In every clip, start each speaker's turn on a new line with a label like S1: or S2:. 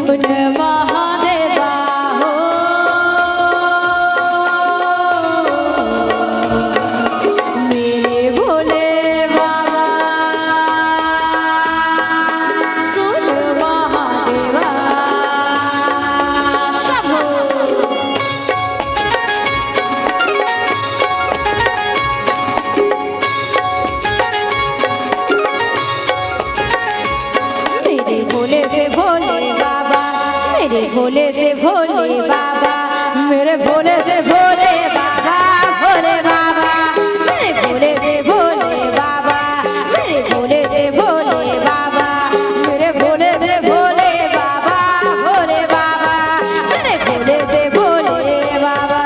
S1: सुन महादेवा हो मेरे भोले बाबा, सुन महादेवा शंभो। मेरे भोले से भोले बाबा, मेरे भोले से भोले बाबा, मेरे भोले से भोले बाबा, भोले बाबा, मेरे भोले से भोले बाबा, मेरे भोले से भोले बाबा, मेरे भोले से भोले बाबा, भोले बाबा, मेरे भोले से भोले बाबा।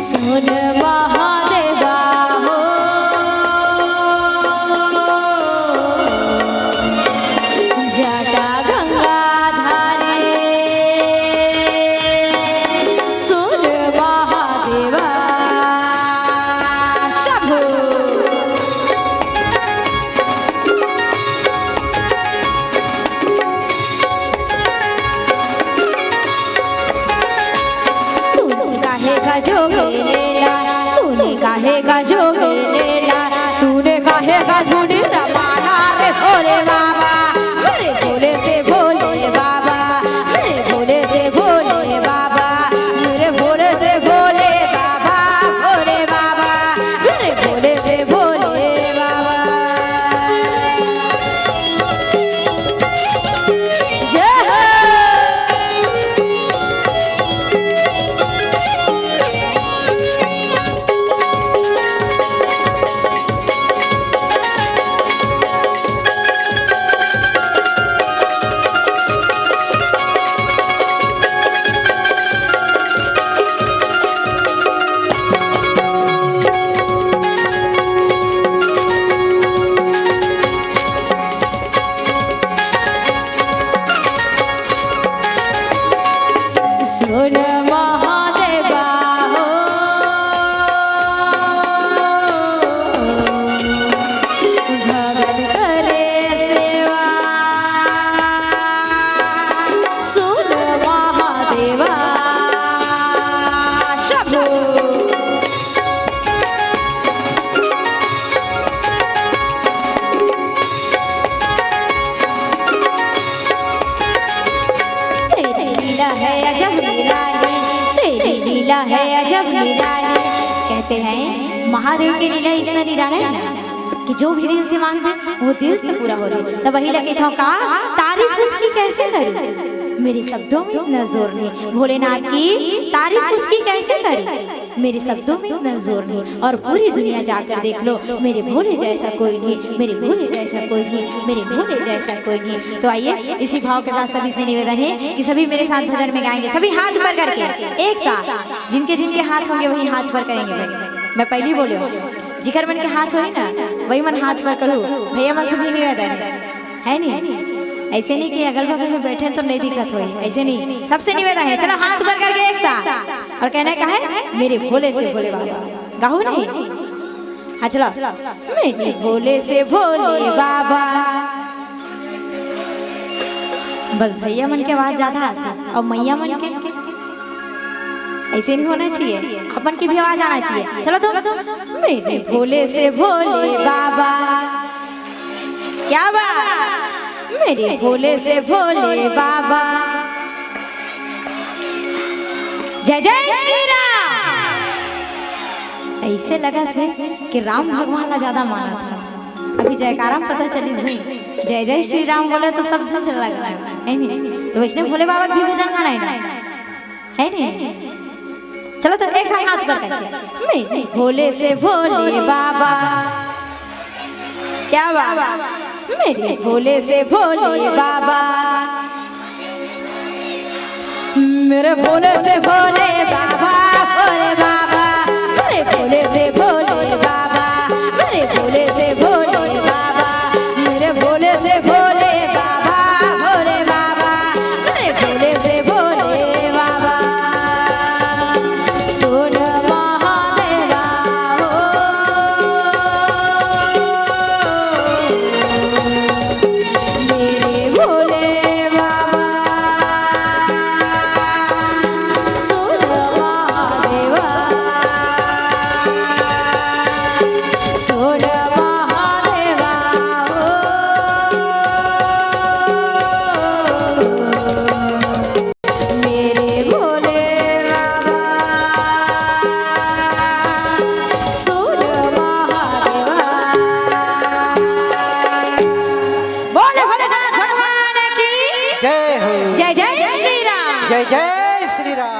S1: सुन महादेवा हो जटा गंगाधारी, सुन महादेवा शंभो। तूने काहे का जोगे लेला, तूने काहे का जोगे लेला, तूने काहे का धुनी रमाना रे भोले बाबा, मेरे भोले से भोले बाबा, मेरे भोले से भोले बाबा, मेरे भोले से भोले बाबा, भोले बाबा, मेरे भोले से भोले बाबा। जय हो। सुन महादेवा हो भगत करे सेवा, सुन महादेवा शंभो। तेरी लीला है अजब निराली, तेरी लीला है अजब निराली। कहते हैं महादेव की लीला इतना निराला है ना कि जो भी दिल से मांगते वो दिल से पूरा हो रहा। तब वही लगे था का तारीफ उसकी कैसे करूं, मेरे शब्दों में इतना जोर नहीं। भोलेनाथ की तारीफ उसकी कैसे करूं, मेरे शब्दों में इतना जोर नहीं। और पूरी दुनिया जाकर देख लो, मेरे भोले जैसा कोई नहीं, मेरे भोले जैसा कोई नहीं, मेरे भोले जैसा कोई नहीं। तो आइए इसी भाव के साथ सभी से निवेदन है कि सभी मेरे साथ भजन में गाएंगे, सभी हाथ ऊपर करके एक साथ, जिनके जिनके हाथ होंगे वही हाथ ऊपर करेंगे। मैं पहले बोले जिगर मन के हाथ हो ना वही मन हाथ ऊपर करूँ भैया, मन सभी निवेदन है नहीं। ऐसे नहीं कि अगल बगल में बैठे तो नहीं दिक्कत हुई, ऐसे नहीं, सबसे निवेदन है। चलो हाथ ऊपर करके एक साथ, और कहना क्या है, मेरे भोले से भोले बाबा। गाओ नहीं, हाँ चलो, मेरे भोले से भोले बाबा। बस भैया मन के आवाज ज्यादा आती और मैया मन के ऐसे नहीं होना चाहिए, अपन की भी आवाज आना चाहिए। चलो तो मेरे भोले से भोले बाबा, क्या बात, मेरे भोले से भोले बाबा। जय जय श्री राम। ऐसे लगा थे कि राम भगवान का ज्यादा माना था, अभी जयकारा पता चली नहीं, जय जय श्री राम बोले तो सब चल लग रहा है नहीं। तो वैष्णव भोले बाबा भी भजन गाना है ना, है नहीं? चलो तो एक साथ हाथ पर करके मेरे भोले से भोले बाबा, क्या बाबा, मेरे भोले से भोले बाबा, मेरे भोले से भोले बाबा, भोले बाबा, मेरे भोले से भोले बाबा, मेरे भोले से भोले बाबा, मेरे भोले से भोले बाबा, भोले बाबा, मेरे भोले से भोले बाबा। सुन महादेवा मेरे भोले बाबा, सुन महादेवा, सुन महादेवा मेरे भोले बाबा, सुन महादेवा। बोले भोलेनाथ भगवान की
S2: जय हो।
S1: जय जय श्री राम।
S2: जय जय श्री राम।